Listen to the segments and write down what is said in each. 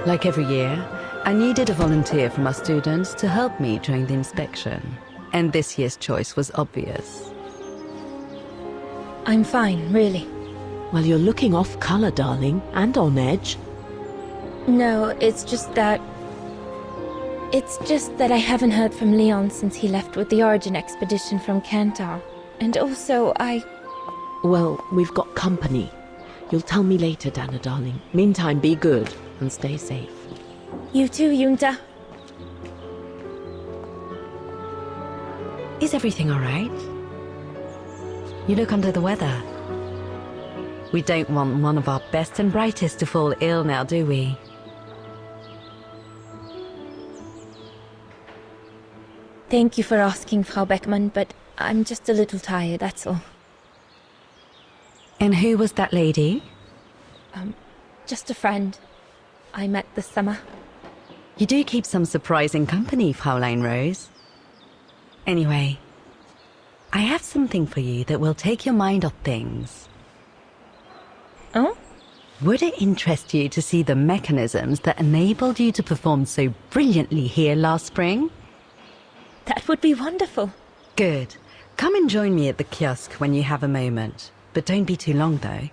Like every year, I needed a volunteer from our students to help me during the inspection. And this year's choice was obvious. I'm fine, really. Well, you're looking off color, darling, and on edge. No, it's just that I haven't heard from Leon since he left with the Origin expedition from Kantar. And also, Well, we've got company. You'll tell me later, Dana, darling. Meantime, be good and stay safe. You too, Yunta. Is everything all right? You look under the weather. We don't want one of our best and brightest to fall ill now, do we? Thank you for asking, Frau Beckmann, but I'm just a little tired, that's all. And who was that lady? Just a friend I met this summer. You do keep some surprising company, Fraulein Roze. Anyway, I have something for you that will take your mind off things. Oh? Would it interest you to see the mechanisms that enabled you to perform so brilliantly here last spring? That would be wonderful. Good. Come and join me at the kiosk when you have a moment. But don't be too long, though.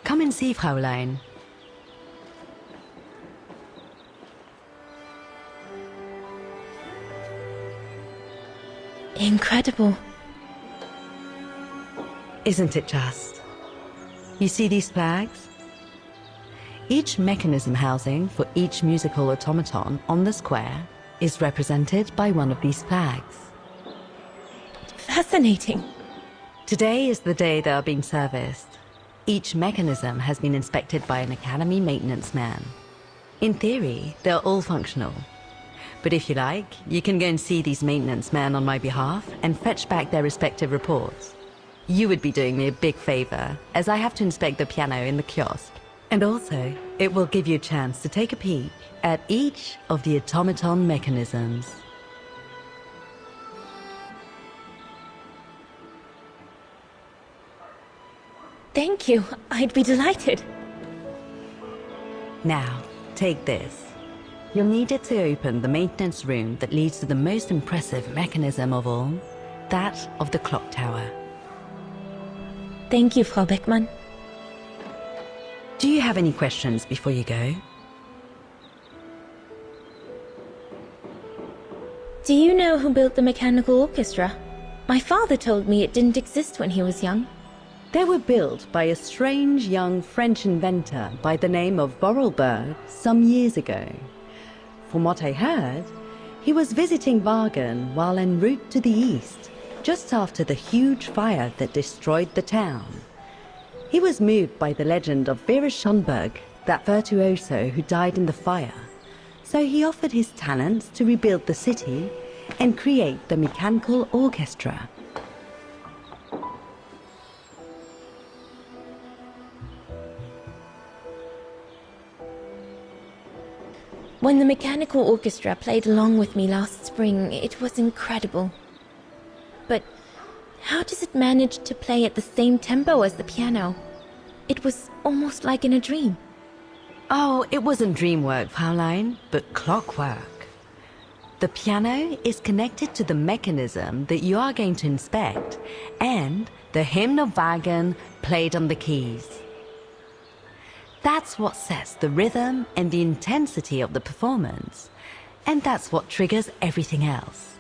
Come and see, Fraulein. Incredible. Isn't it just? You see these flags? Each mechanism housing for each musical automaton on the square is represented by one of these flags. Fascinating. Today is the day they are being serviced. Each mechanism has been inspected by an Academy maintenance man. In theory, they're all functional. But if you like, you can go and see these maintenance men on my behalf and fetch back their respective reports. You would be doing me a big favor, as I have to inspect the piano in the kiosk. And also, it will give you a chance to take a peek at each of the automaton mechanisms. Thank you. I'd be delighted. Now, take this. You'll need it to open the maintenance room that leads to the most impressive mechanism of all, that of the clock tower. Thank you, Frau Beckmann. Do you have any questions before you go? Do you know who built the mechanical orchestra? My father told me it didn't exist when he was young. They were built by a strange young French inventor by the name of Vorarlberg some years ago. From what I heard, he was visiting Vaghen while en route to the east, just after the huge fire that destroyed the town. He was moved by the legend of Vera Schönberg, that virtuoso who died in the fire. So he offered his talents to rebuild the city and create the mechanical orchestra. When the mechanical orchestra played along with me last spring, it was incredible. But how does it manage to play at the same tempo as the piano? It was almost like in a dream. Oh, it wasn't dream work, Fraulein, but clockwork. The piano is connected to the mechanism that you are going to inspect, and the hymn of Vaghen played on the keys. That's what sets the rhythm and the intensity of the performance, and that's what triggers everything else.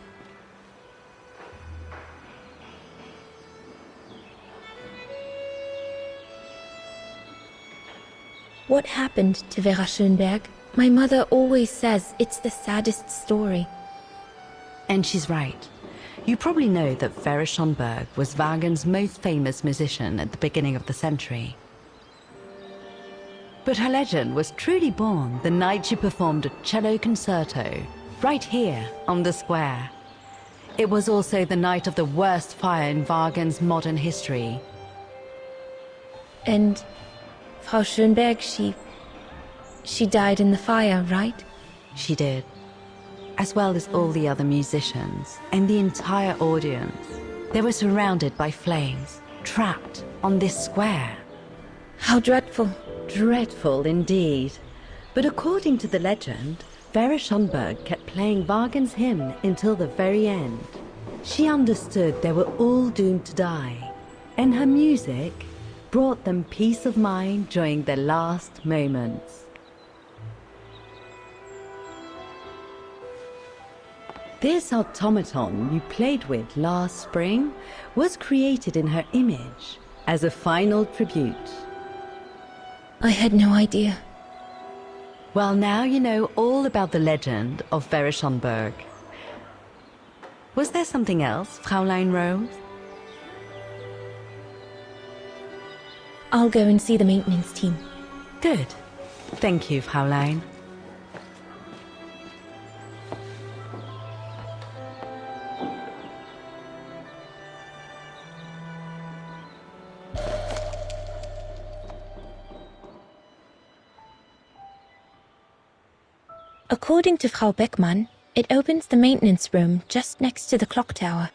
What happened to Vera Schönberg? My mother always says it's the saddest story. And she's right. You probably know that Vera Schönberg was Waghen's most famous musician at the beginning of the century. But her legend was truly born the night she performed a cello concerto, right here on the square. It was also the night of the worst fire in Waghen's modern history. And Frau Schönberg, she She died in the fire, right? She did, as well as all the other musicians and the entire audience. They were surrounded by flames, trapped on this square. How dreadful. Dreadful indeed. But according to the legend, Vera Schönberg kept playing Vaghen's hymn until the very end. She understood they were all doomed to die, and her music brought them peace of mind during their last moments. This automaton you played with last spring was created in her image as a final tribute. I had no idea. Well, now you know all about the legend of Vera Schönberg. Was there something else, Fräulein Roze? I'll go and see the maintenance team. Good. Thank you, Fräulein. According to Frau Beckmann, it opens the maintenance room just next to the clock tower.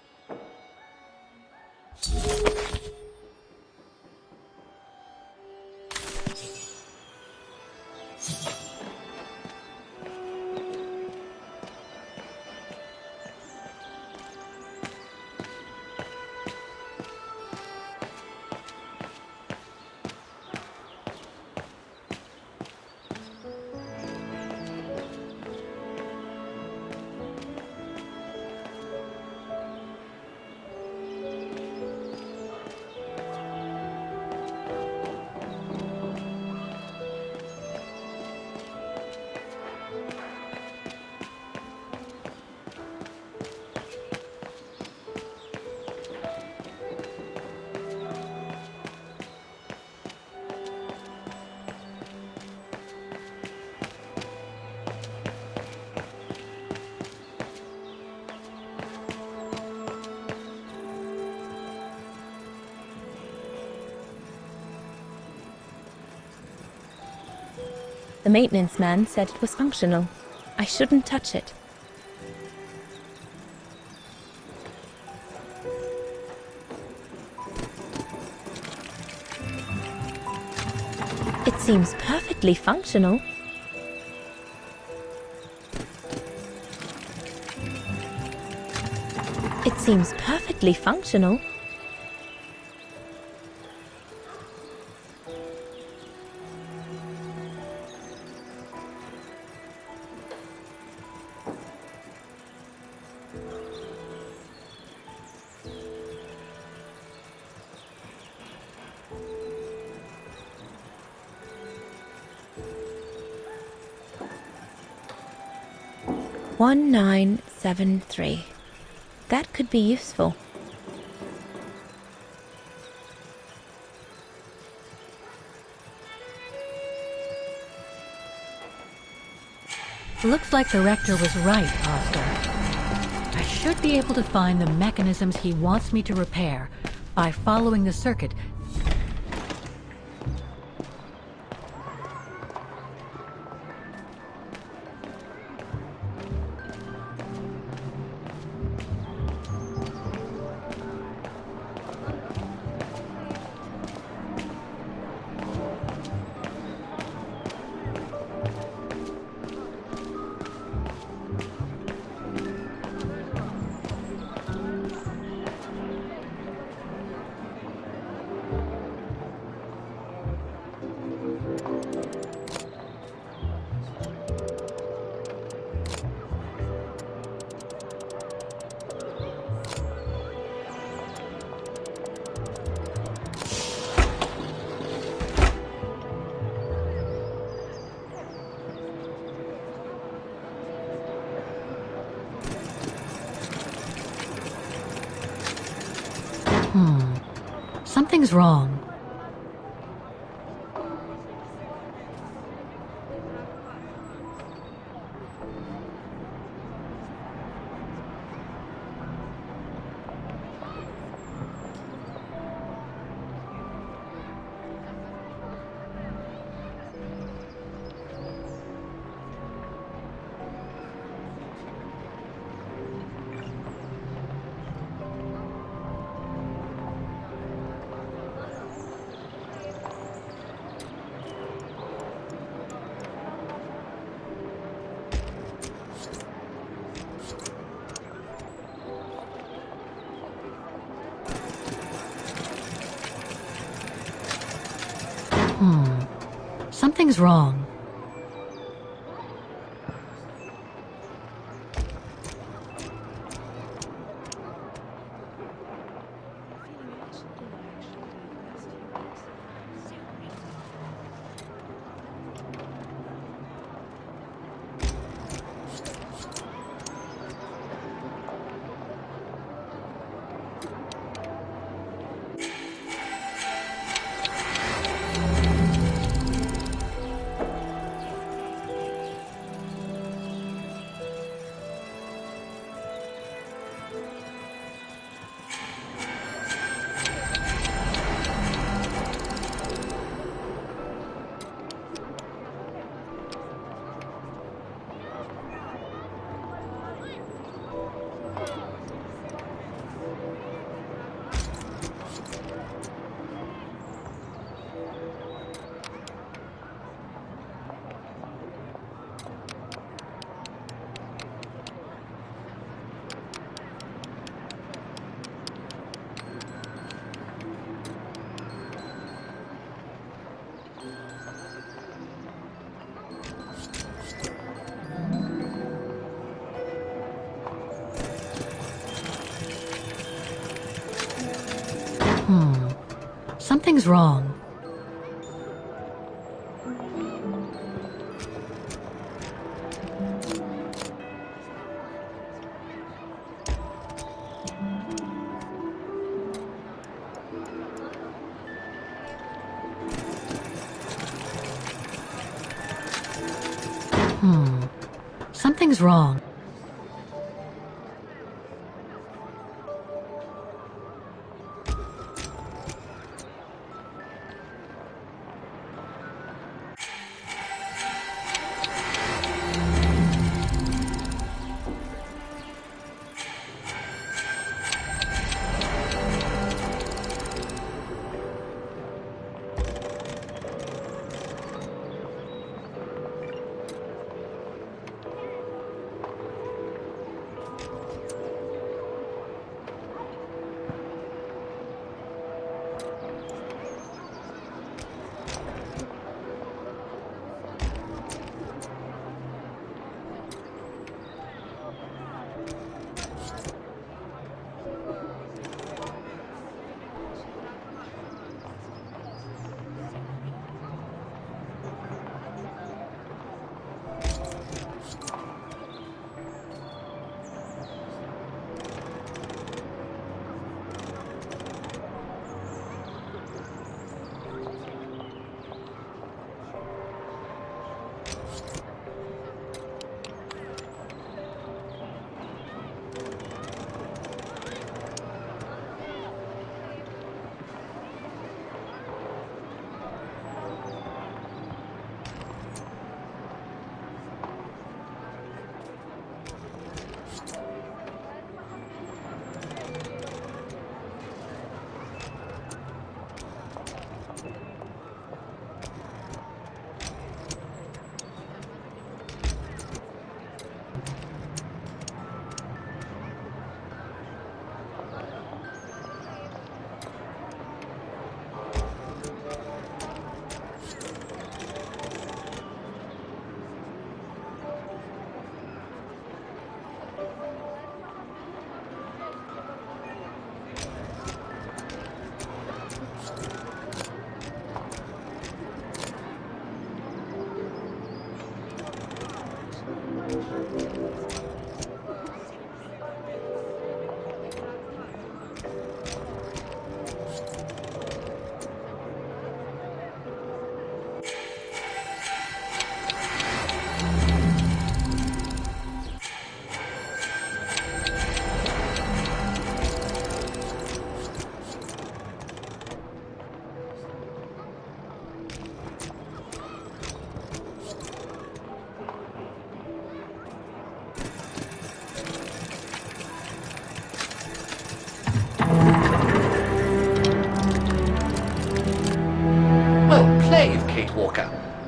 The maintenance man said it was functional. I shouldn't touch it. It seems perfectly functional. It seems perfectly functional. One 973. That could be useful. Looks like the rector was right, Oscar. I should be able to find the mechanisms he wants me to repair by following the circuit. Something's wrong. Something's wrong. Something's wrong. Something's wrong.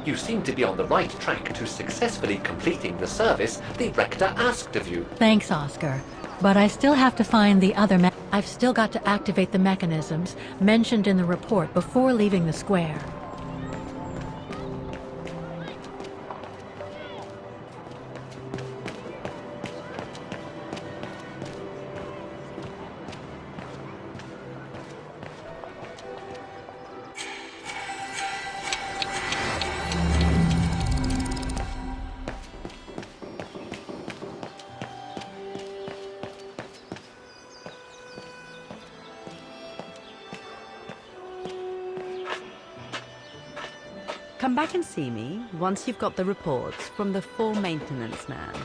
You seem to be on the right track to successfully completing the service the Rector asked of you. Thanks, Oscar. But I still have to find the other I've still got to activate the mechanisms mentioned in the report before leaving the square. Come back and see me once you've got the reports from the 4 maintenance man.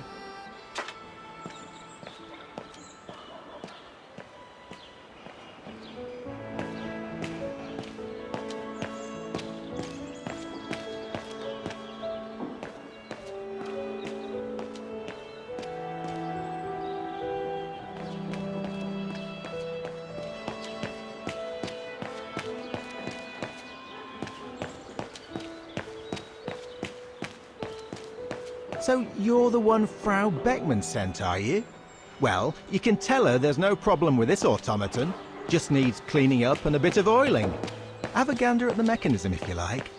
So you're the one Frau Beckman sent, are you? Well, you can tell her there's no problem with this automaton. Just needs cleaning up and a bit of oiling. Have a gander at the mechanism if you like.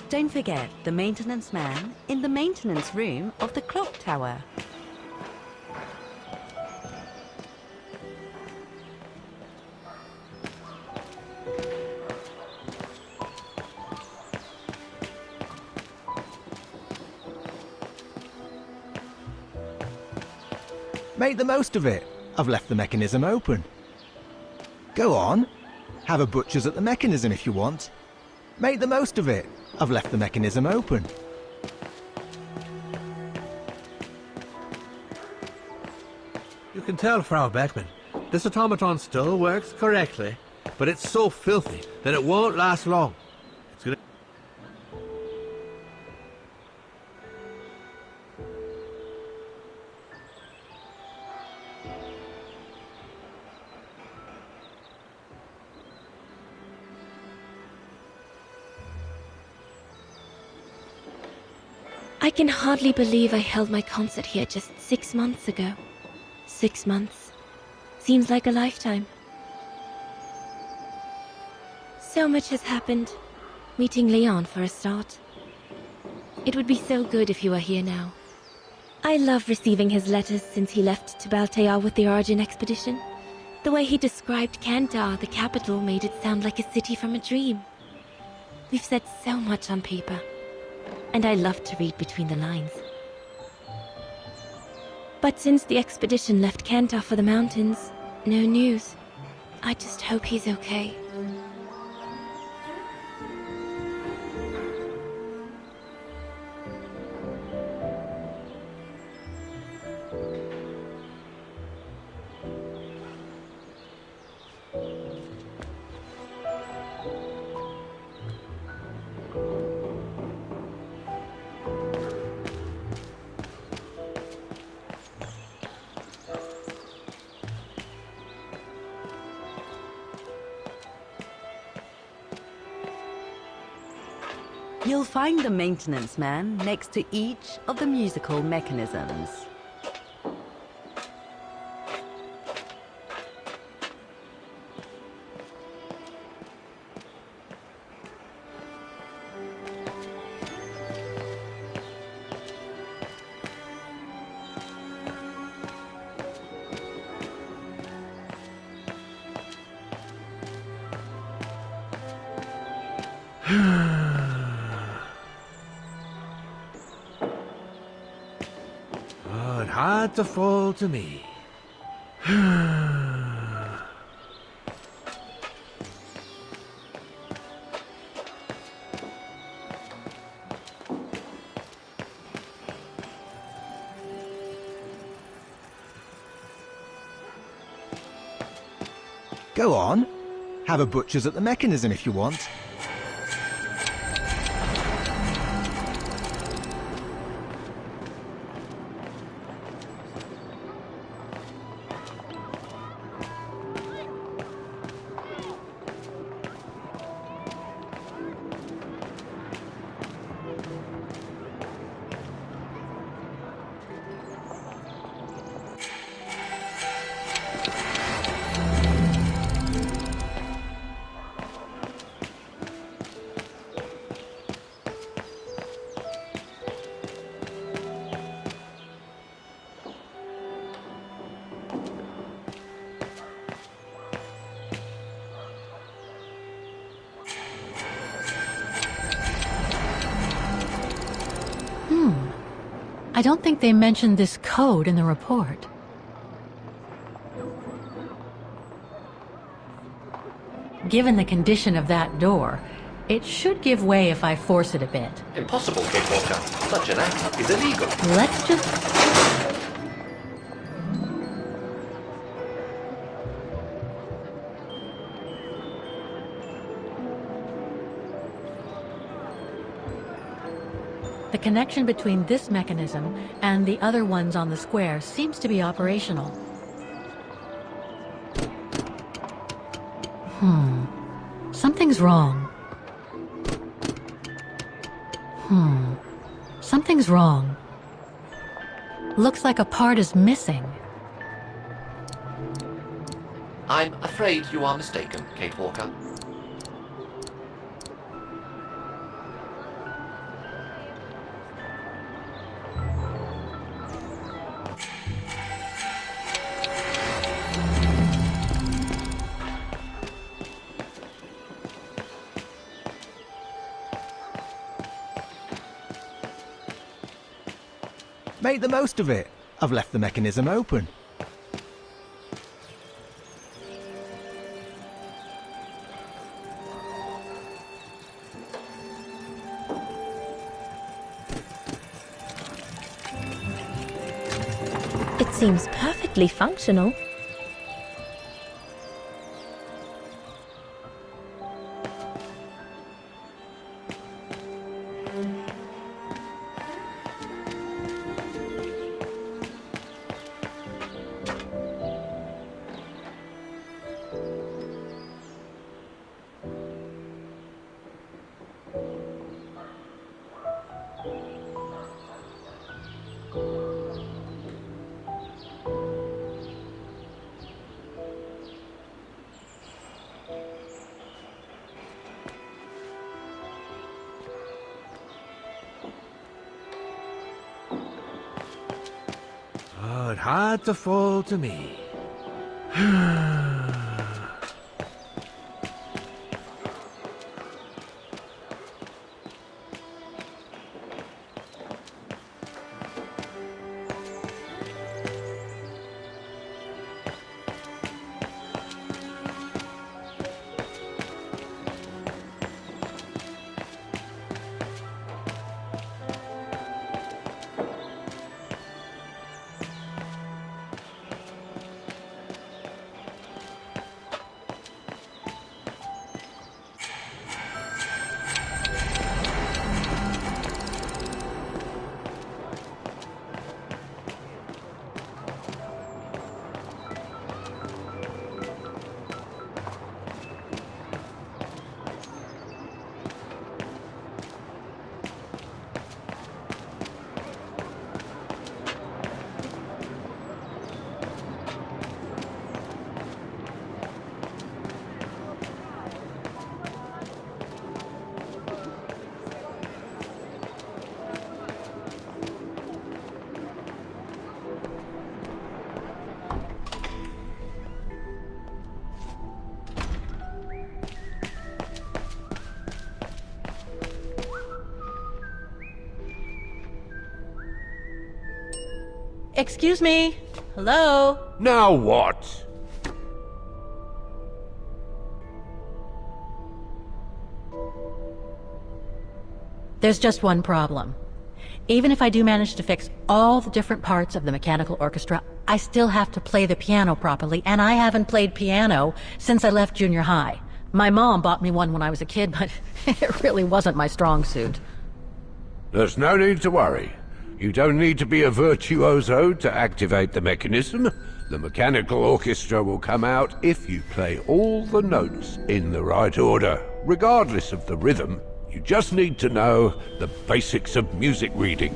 Don't forget the maintenance man in the maintenance room of the clock tower. Make the most of it. I've left the mechanism open. Go on. Have a butcher's at the mechanism if you want. Make the most of it. I've left the mechanism open. You can tell, Frau Beckman, this automaton still works correctly, but it's so filthy that it won't last long. It's gonna... I can hardly believe I held my concert here just 6 months ago. 6 months. Seems like a lifetime. So much has happened. Meeting Leon for a start. It would be so good if you were here now. I love receiving his letters since he left to Baltea with the Origin expedition. The way he described Kantar, the capital, made it sound like a city from a dream. We've said so much on paper. And I love to read between the lines. But since the expedition left Kantar for the mountains, no news. I just hope he's okay. You'll find the maintenance man next to each of the musical mechanisms. Oh, it had to fall to me. Go on. Have a butcher's at the mechanism if you want. I don't think they mentioned this code in the report. Given the condition of that door, it should give way if I force it a bit. Impossible, Gatewalker. Such an act is illegal. Let's just... The connection between this mechanism and the other ones on the square seems to be operational. Something's wrong. Something's wrong. Looks like a part is missing. I'm afraid you are mistaken, Gatewalker. Make the most of it. I've left the mechanism open. It seems perfectly functional. Oh, it had to fall to me. Excuse me? Hello? Now what? There's just one problem. Even if I do manage to fix all the different parts of the mechanical orchestra, I still have to play the piano properly, and I haven't played piano since I left junior high. My mom bought me one when I was a kid, but it really wasn't my strong suit. There's no need to worry. You don't need to be a virtuoso to activate the mechanism. The mechanical orchestra will come out if you play all the notes in the right order, regardless of the rhythm. You just need to know the basics of music reading.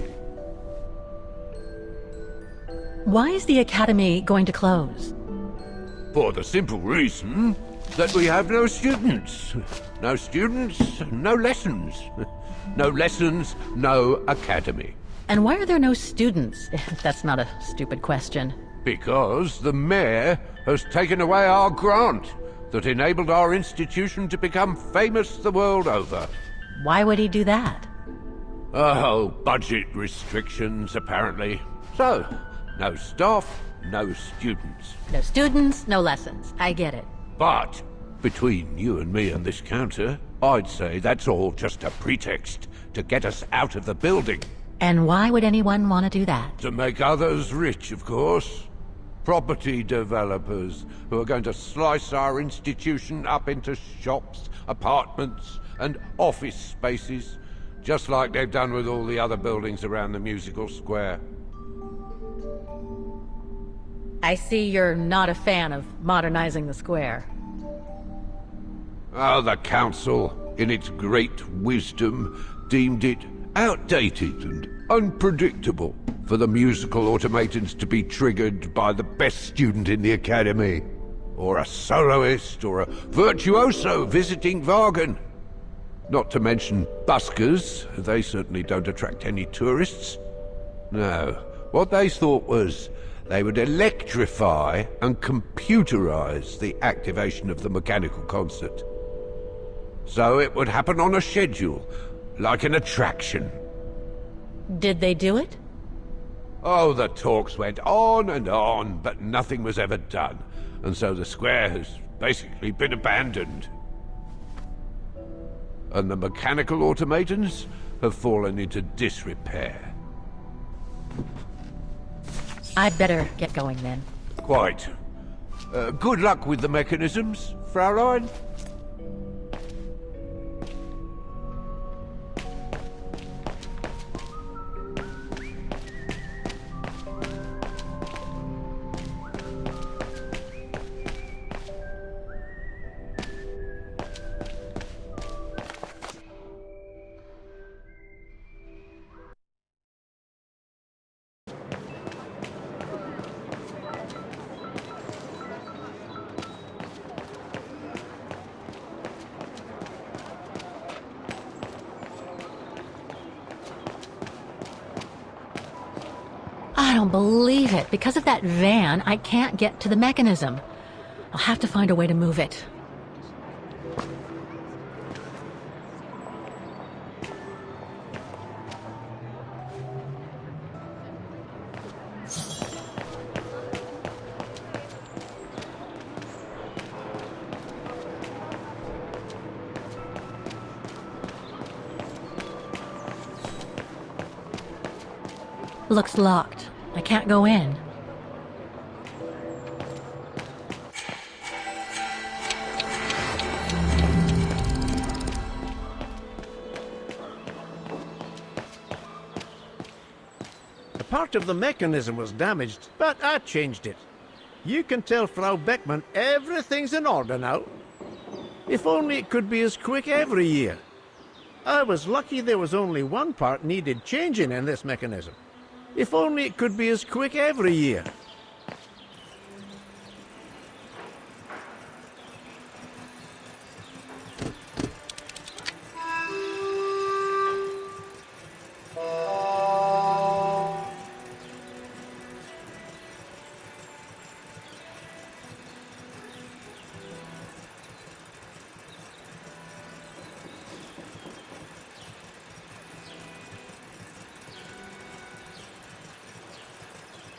Why is the academy going to close? For the simple reason that we have no students. No students, no lessons. No lessons, no academy. And why are there no students? That's not a stupid question. Because the mayor has taken away our grant that enabled our institution to become famous the world over. Why would he do that? Oh, budget restrictions, apparently. So, no staff, no students. No students, no lessons. I get it. But Between you and me and this counter, I'd say that's all just a pretext to get us out of the building. And why would anyone want to do that? To make others rich, of course. Property developers who are going to slice our institution up into shops, apartments, and office spaces, just like they've done with all the other buildings around the musical square. I see you're not a fan of modernizing the square. Oh, the council, in its great wisdom, deemed it outdated and unpredictable for the musical automatons to be triggered by the best student in the academy, or a soloist, or a virtuoso visiting Vaghen. Not to mention buskers, they certainly don't attract any tourists. No, what they thought was they would electrify and computerize the activation of the mechanical concert. So it would happen on a schedule, like an attraction. Did they do it? Oh, the talks went on, but nothing was ever done. And so the square has basically been abandoned. And the mechanical automatons have fallen into disrepair. I'd better get going then. Quite. Good luck with the mechanisms, Fraulein. I don't believe it. Because of that van, I can't get to the mechanism. I'll have to find a way to move it. Looks locked. I can't go in. A part of the mechanism was damaged, but I changed it. You can tell Frau Beckmann everything's in order now. If only it could be as quick every year. I was lucky there was only one part needed changing in this mechanism. If only it could be as quick every year.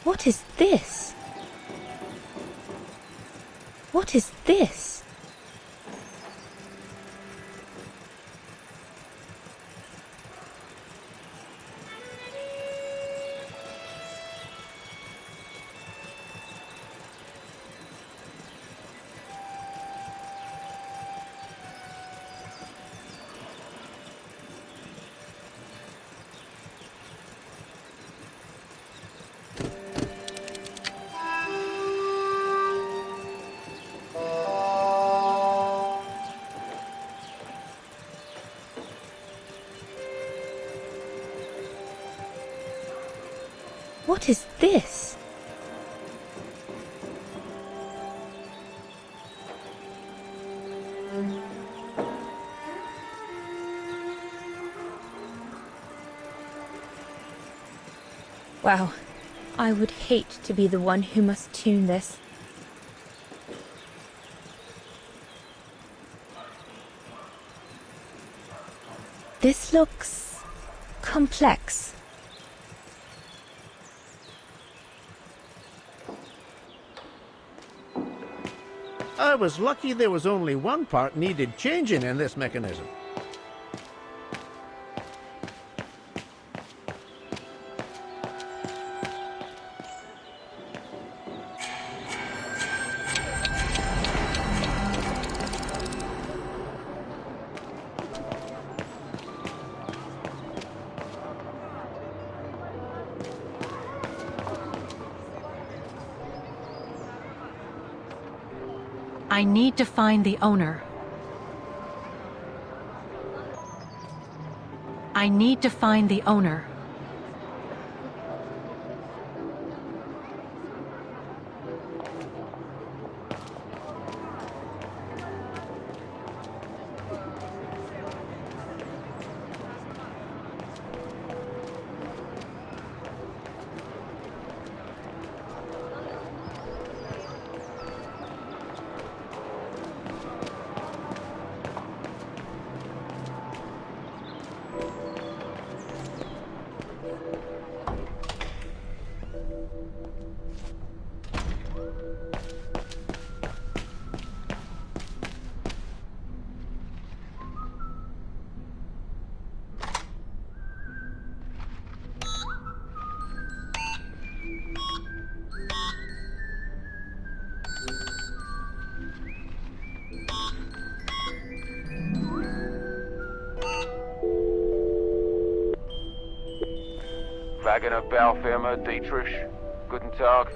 What is this? What is this? What is this? Wow, I would hate to be the one who must tune this. This looks complex. I was lucky there was only one part needed changing in this mechanism. I need to find the owner. I need to find the owner. Vaghen of Baufirma, Dietrich. Guten Tag.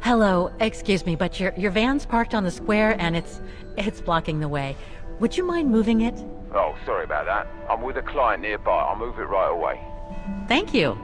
Hello, excuse me, but your van's parked on the square and it's blocking the way. Would you mind moving it? Oh, sorry about that. I'm with a client nearby. I'll move it right away. Thank you.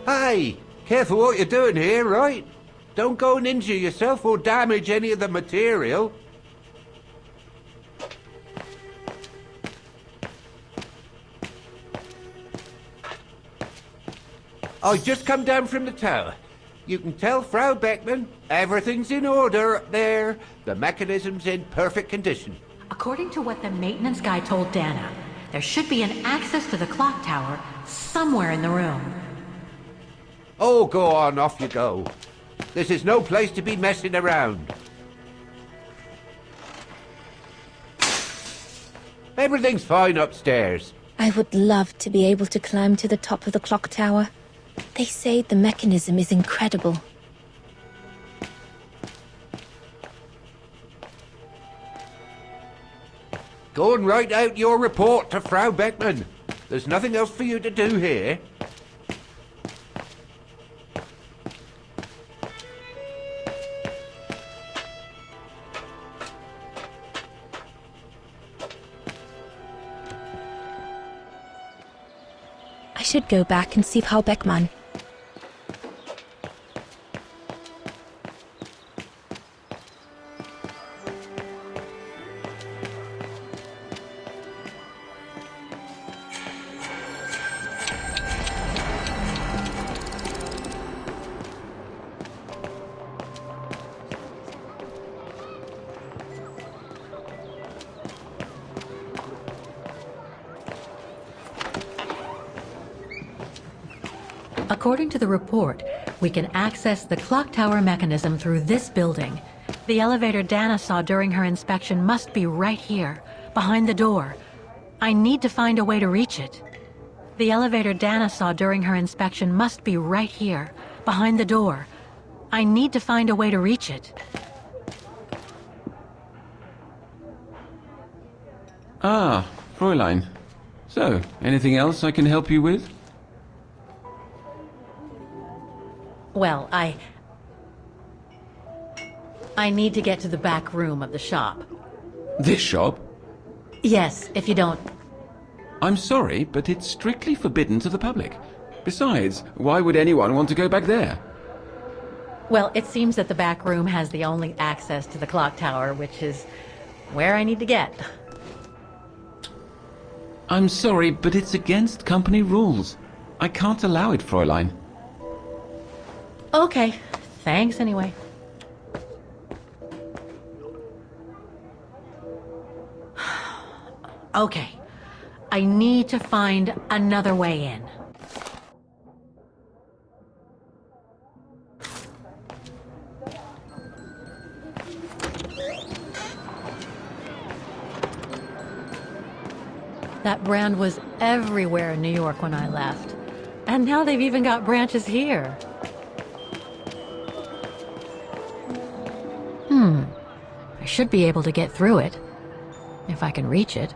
Hey, careful what you're doing here, right? Don't go and injure yourself or damage any of the material. I just come down from the tower. You can tell Frau Beckman everything's in order up there. The mechanism's in perfect condition. According to what the maintenance guy told Dana, there should be an access to the clock tower somewhere in the room. Oh, go on, off you go. This is no place to be messing around. Everything's fine upstairs. I would love to be able to climb to the top of the clock tower. They say the mechanism is incredible. Go and write out your report to Frau Beckman. There's nothing else for you to do here. I should go back and see Frau Beckmann. According to the report, We can access the clock tower mechanism through this building. The elevator Dana saw during her inspection must be right here, behind the door. I need to find a way to reach it. The elevator Dana saw during her inspection must be right here, behind the door. I need to find a way to reach it. Ah, Fräulein. So, anything else I can help you with? Well, I need to get to the back room of the shop. This shop? Yes, if you don't... I'm sorry, but it's strictly forbidden to the public. Besides, why would anyone want to go back there? Well, it seems that the back room has the only access to the clock tower, which is where I need to get. I'm sorry, but it's against company rules. I can't allow it, Fräulein. Okay, thanks anyway. Okay, I need to find another way in. That brand was everywhere in New York when I left. And now they've even got branches here. I should be able to get through it, if I can reach it.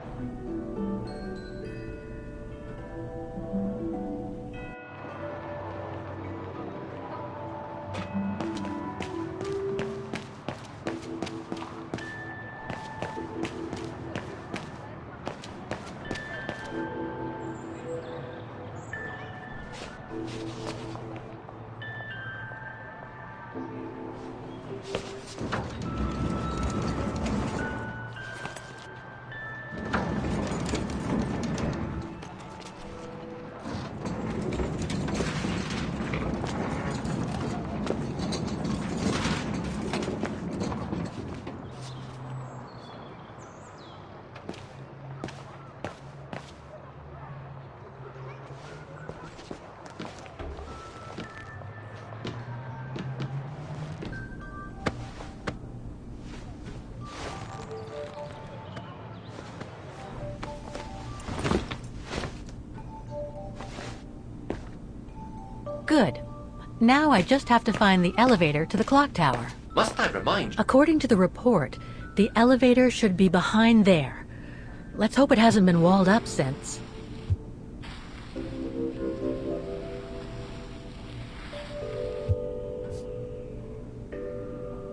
Good. Now I just have to find the elevator to the clock tower. Must I remind you? According to the report, the elevator should be behind there. Let's hope it hasn't been walled up since.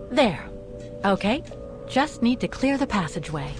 There. Okay. Just need to clear the passageway.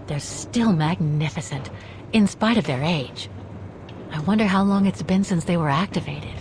They're still magnificent, in spite of their age. I wonder how long it's been since they were activated.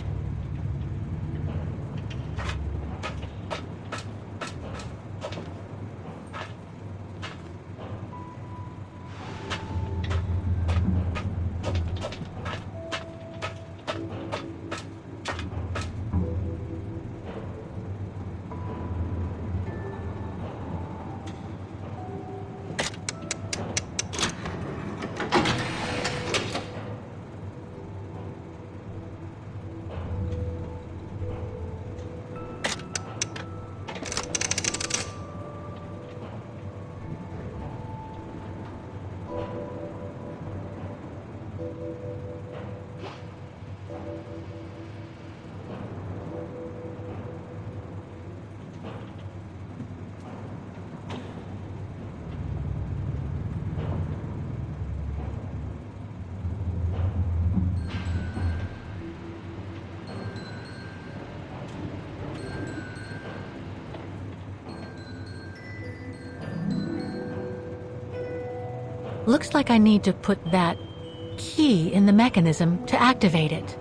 Looks like I need to put that key in the mechanism to activate it.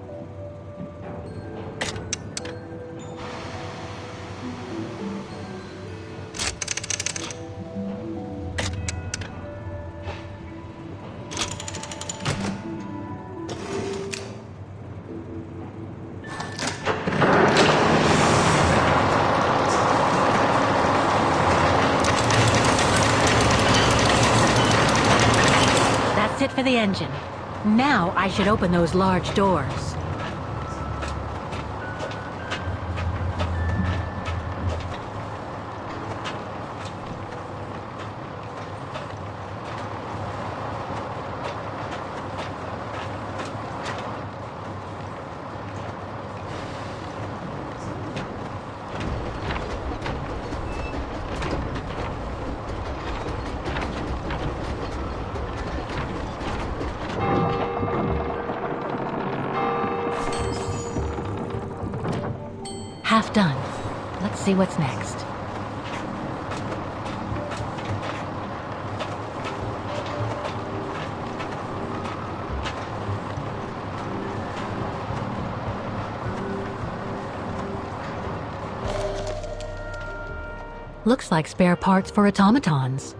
That's it for the engine. Now I should open those large doors. Half done. Let's see what's next. Looks like spare parts for automatons.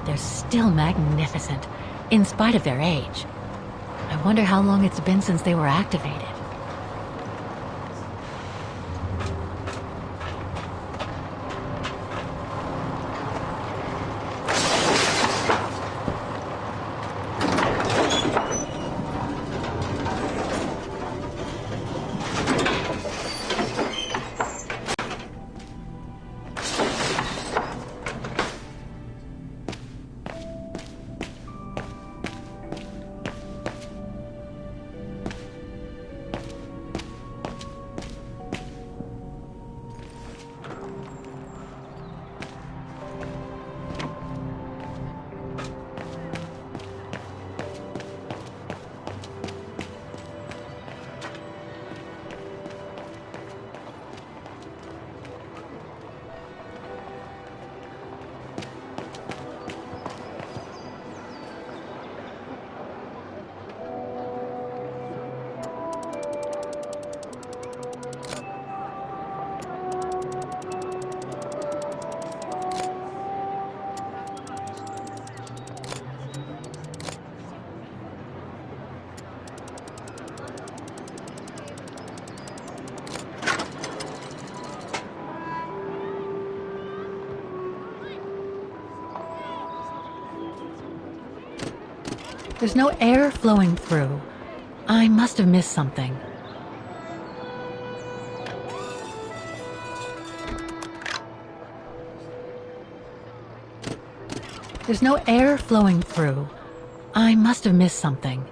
They're still magnificent, in spite of their age. I wonder how long it's been since they were activated. There's no air flowing through. I must have missed something. There's no air flowing through. I must have missed something.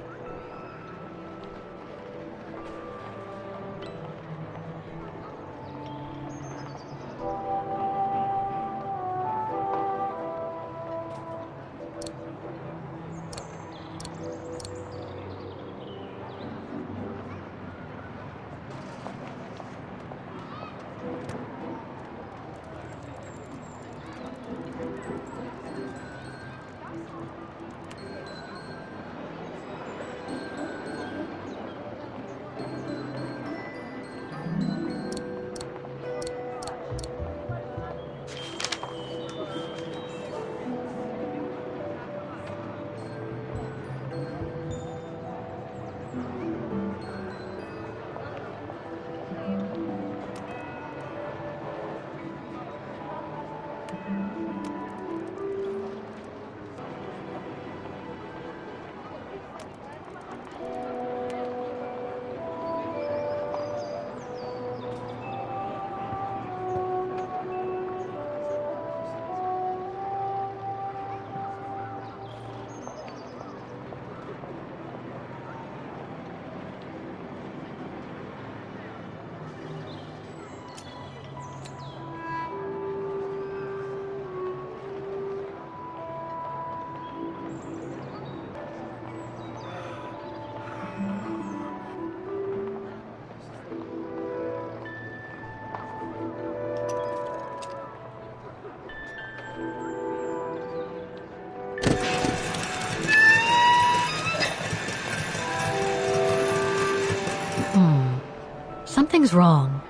is wrong?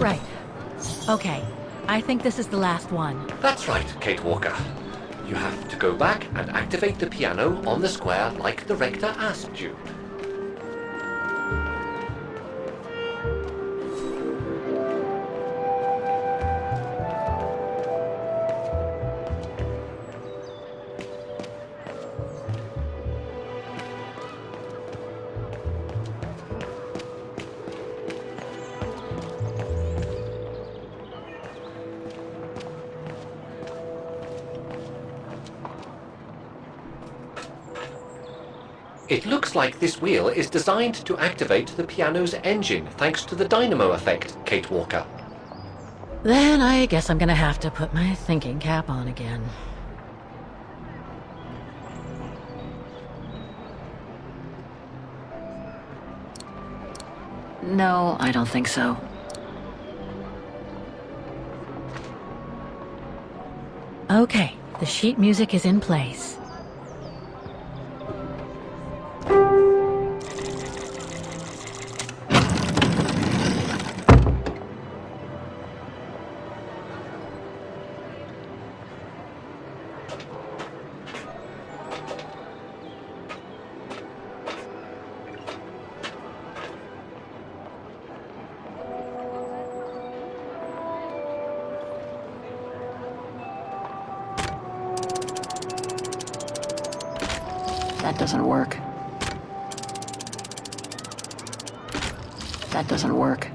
Right. Okay. I think this is the last one. That's right, Kate Walker. You have to go back and activate the piano on the square like the rector asked you. It looks like this wheel is designed to activate the piano's engine thanks to the dynamo effect, Kate Walker. Then I guess I'm gonna have to put my thinking cap on again. No, I don't think so. Okay, the sheet music is in place. That doesn't work. That doesn't work.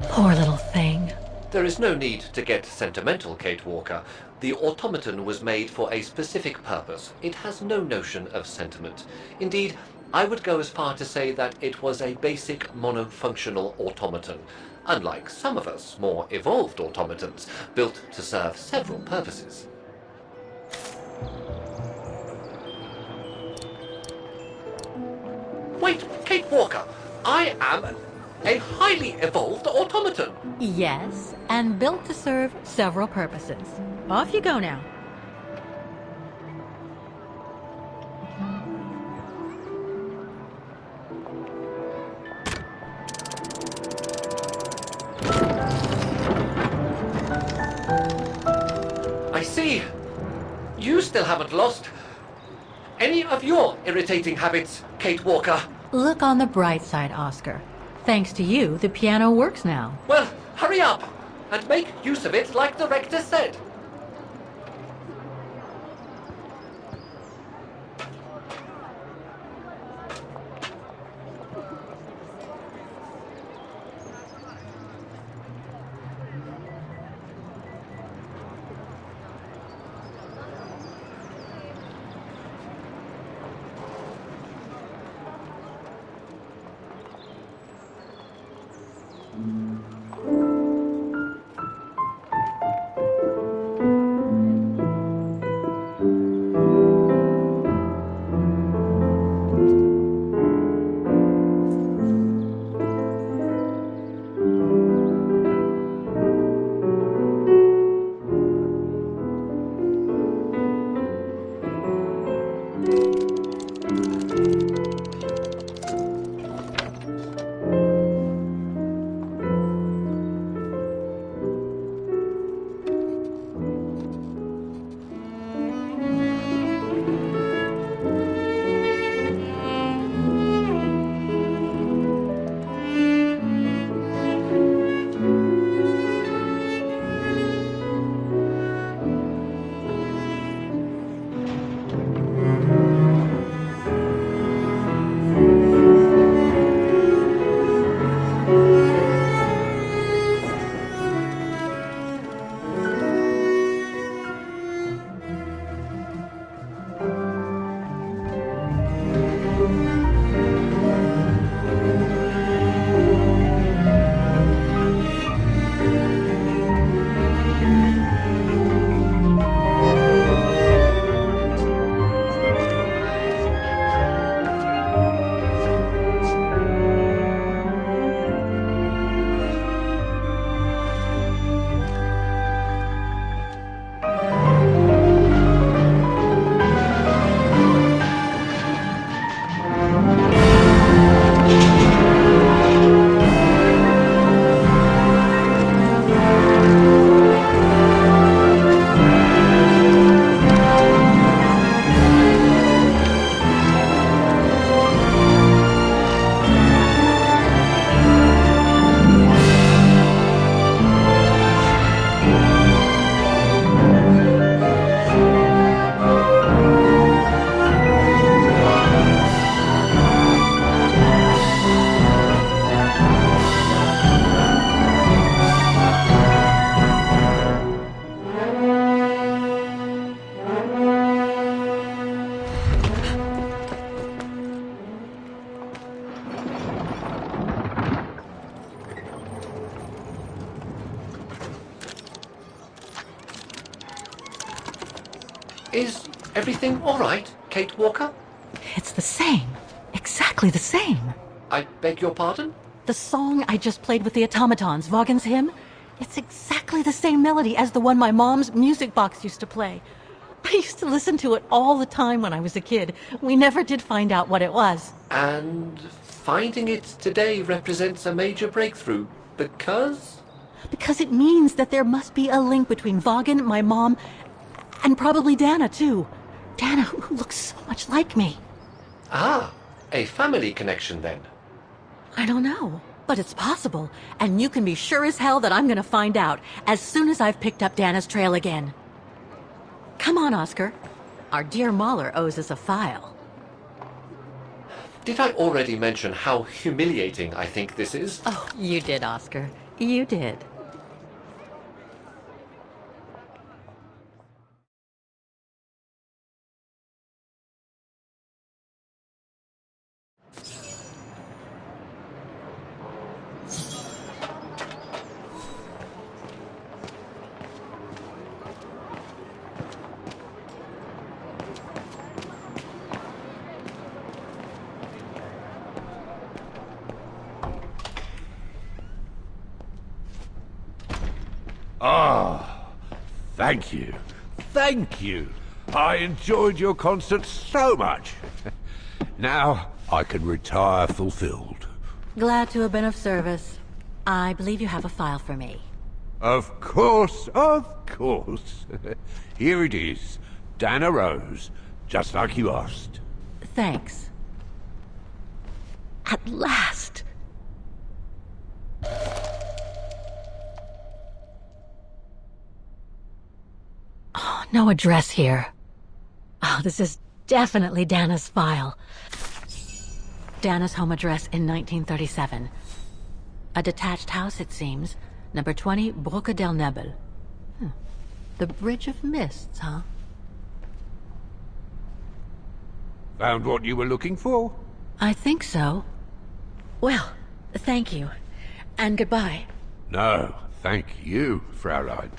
Poor little thing. There is no need to get sentimental, Kate Walker. The automaton was made for a specific purpose. It has no notion of sentiment. Indeed, I would go as far to say that it was a basic monofunctional automaton, unlike some of us more evolved automatons, built to serve several purposes. Wait, Kate Walker! I am a highly evolved automaton! Yes, and built to serve several purposes. Off you go now. I see. You still haven't lost any of your irritating habits, Kate Walker. Look on the bright side, Oscar. Thanks to you, the piano works now. Well, hurry up and make use of it like the rector said. Is everything all right, Kate Walker? It's the same. Exactly the same. I beg your pardon? The song I just played with the automatons, Vaghen's hymn, it's exactly the same melody as the one my mom's music box used to play. I used to listen to it all the time when I was a kid. We never did find out what it was. And finding it today represents a major breakthrough, because? Because it means that there must be a link between Vaghen, my mom, and probably Dana, too. Dana, who looks so much like me. Ah, a family connection then. I don't know, but it's possible. And you can be sure as hell that I'm gonna find out as soon as I've picked up Dana's trail again. Come on, Oscar. Our dear Mahler owes us a file. Did I already mention how humiliating I think this is? Oh, you did, Oscar. You did. Ah, thank you. Thank you. I enjoyed your concert so much. Now I can retire fulfilled. Glad to have been of service. I believe you have a file for me. Of course, of course. Here it is. Dana Roze, just like you asked. Thanks. At last! Oh, no address here. Oh, this is definitely Dana's file. Dana's home address in 1937. A detached house, it seems. Number 20, Brücke del Nebel. The Bridge of Mists, huh? Found what you were looking for? I think so. Well, thank you. And goodbye. No, thank you, Fraulein.